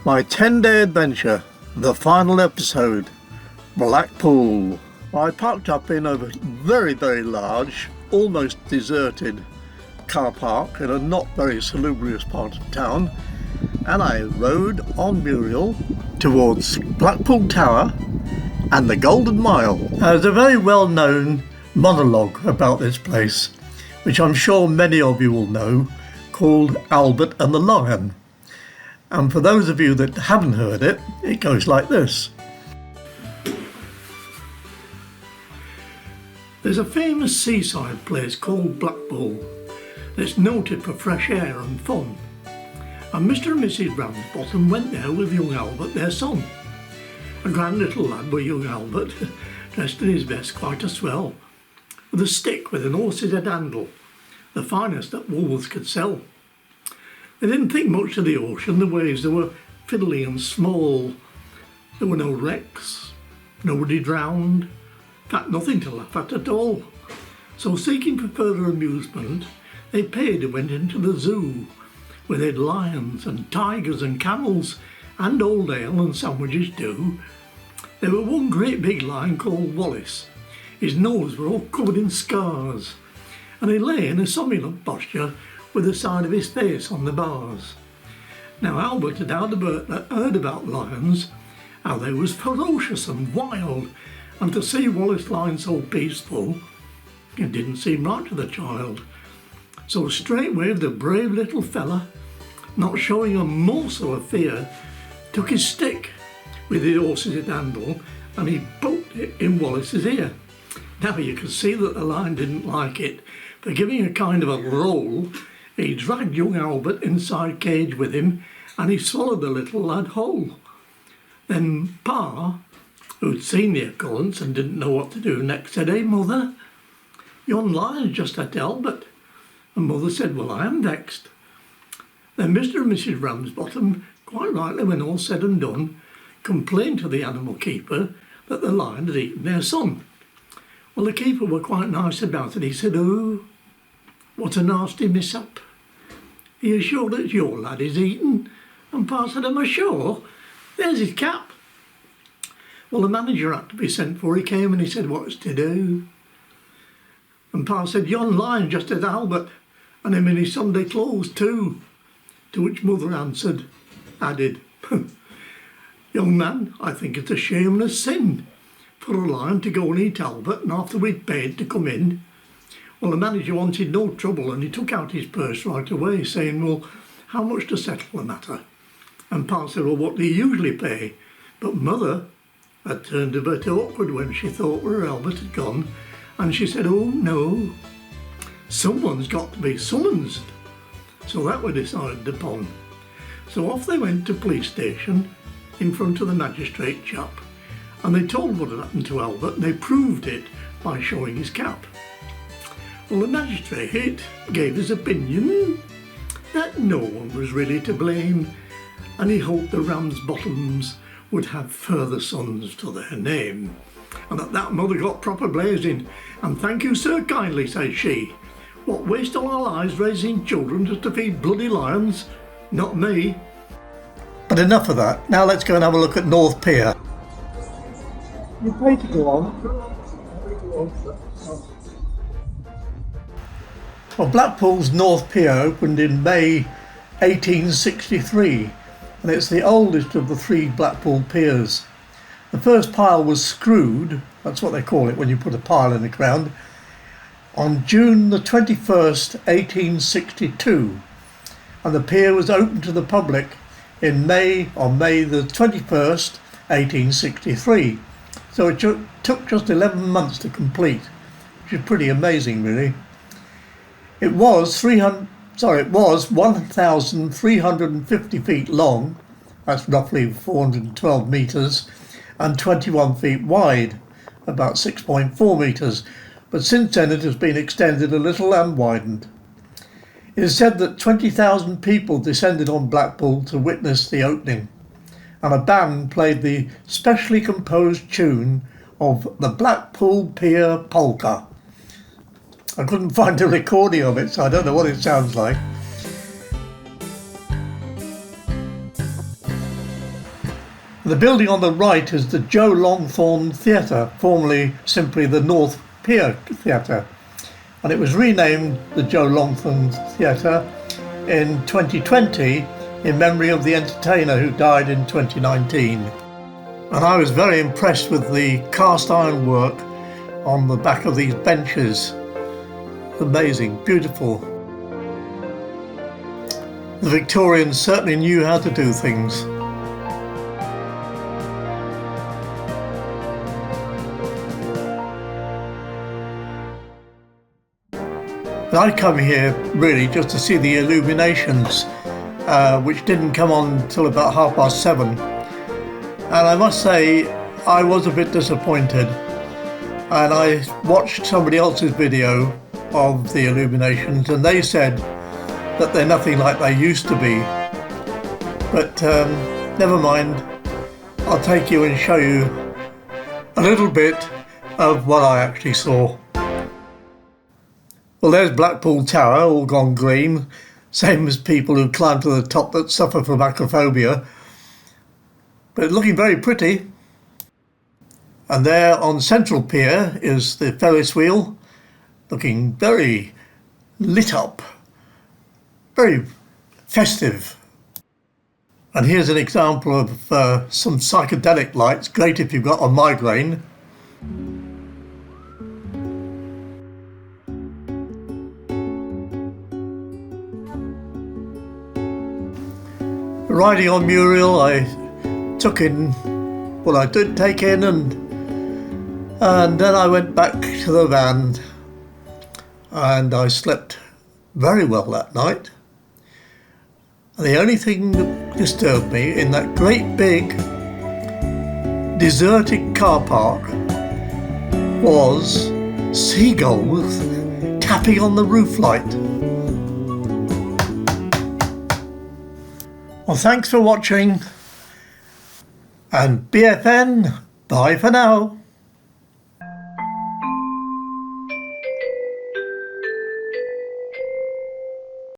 My 10-day adventure, the final episode, Blackpool. I parked up in a very, very large, almost deserted car park in a not very salubrious part of town, and I rode on Muriel towards Blackpool Tower and the Golden Mile. There's a very well-known monologue about this place, which I'm sure many of you will know, called Albert and the Lion. And for those of you that haven't heard it, it goes like this. There's a famous seaside place called Blackpool that's noted for fresh air and fun. And Mr. and Mrs. Ramsbottom went there with young Albert, their son. A grand little lad was young Albert, dressed in his best, quite a swell, with a stick with an horse's head handle, the finest that Woolworths could sell. They didn't think much of the ocean, the waves, they were fiddly and small. There were no wrecks, nobody drowned, in fact nothing to laugh at all. So seeking for further amusement, they paid and went into the zoo, where they had lions and tigers and camels, and old ale and sandwiches too. There were one great big lion called Wallace. His nose were all covered in scars, and he lay in a somnolent posture with the side of his face on the bars. Now Albert had heard about lions, how they was ferocious and wild, and to see Wallace lying so peaceful, it didn't seem right to the child. So straightway the brave little fella, not showing a morsel of fear, took his stick with the horse's handle and he poked it in Wallace's ear. Now you could see that the lion didn't like it. For giving a kind of a roll, he dragged young Albert inside cage with him and he swallowed the little lad whole. Then Pa, who'd seen the occurrence and didn't know what to do next, said, "Hey mother, yon lion's just at Albert." And mother said, "Well, I am vexed." Then Mr. and Mrs. Ramsbottom, quite rightly when all said and done, complained to the animal keeper that the lion had eaten their son. Well, the keeper were quite nice about it. He said, "Oh, what a nasty mishap. Are you sure that your lad is eaten?" And Pa said, "Am I sure? There's his cap." Well, the manager had to be sent for. He came and he said, "What's to do?" And Pa said, "Yon lion just as Albert, and him in his Sunday clothes too." To which mother answered, added, "Young man, I think it's a shame and a sin for a lion to go and eat Albert, and after we'd paid to come in." Well, the manager wanted no trouble and he took out his purse right away, saying, "Well, how much to settle the matter?" And Pa said, "Well, what do you usually pay?" But mother had turned a bit awkward when she thought where Albert had gone, and she said, "Oh no, someone's got to be summoned." So that was decided upon. So off they went to police station in front of the magistrate chap, and they told what had happened to Albert, and they proved it by showing his cap. Well, the magistrate gave his opinion that no one was really to blame, and he hoped the Ramsbottoms would have further sons to their name. And at that mother got proper blazing. "And thank you, sir, kindly," says she. "What, waste all our lives raising children just to feed bloody lions? Not me." But enough of that. Now let's go and have a look at North Pier. You pay to go on. Well, Blackpool's North Pier opened in May 1863, and it's the oldest of the three Blackpool piers. The first pile was screwed, that's what they call it when you put a pile in the ground, on June the 21st, 1862, and the pier was opened to the public on May the 21st, 1863. So it took just 11 months to complete, which is pretty amazing really. It was 1,350 feet long, that's roughly 412 metres, and 21 feet wide, about 6.4 metres, but since then it has been extended a little and widened. It is said that 20,000 people descended on Blackpool to witness the opening, and a band played the specially composed tune of the Blackpool Pier Polka. I couldn't find a recording of it, so I don't know what it sounds like. The building on the right is the Joe Longthorne Theatre, formerly simply the North Pier Theatre, and it was renamed the Joe Longthorne Theatre in 2020 in memory of the entertainer who died in 2019. And I was very impressed with the cast iron work on the back of these benches. Amazing, beautiful. The Victorians certainly knew how to do things. I come here really just to see the Illuminations, which didn't come on until about 7:30. And I must say, I was a bit disappointed. And I watched somebody else's video of the Illuminations, and they said that they're nothing like they used to be. But never mind, I'll take you and show you a little bit of what I actually saw. Well, there's Blackpool Tower, all gone green, same as people who climb to the top that suffer from acrophobia. But looking very pretty. And there on Central Pier is the Ferris wheel, looking very lit up, very festive. And here's an example of some psychedelic lights, great if you've got a migraine. Riding on Muriel, I took in what I did take in, and then I went back to the van, and I slept very well that night. And the only thing that disturbed me in that great big deserted car park was seagulls tapping on the roof light. Well, thanks for watching, and BFN, bye for now.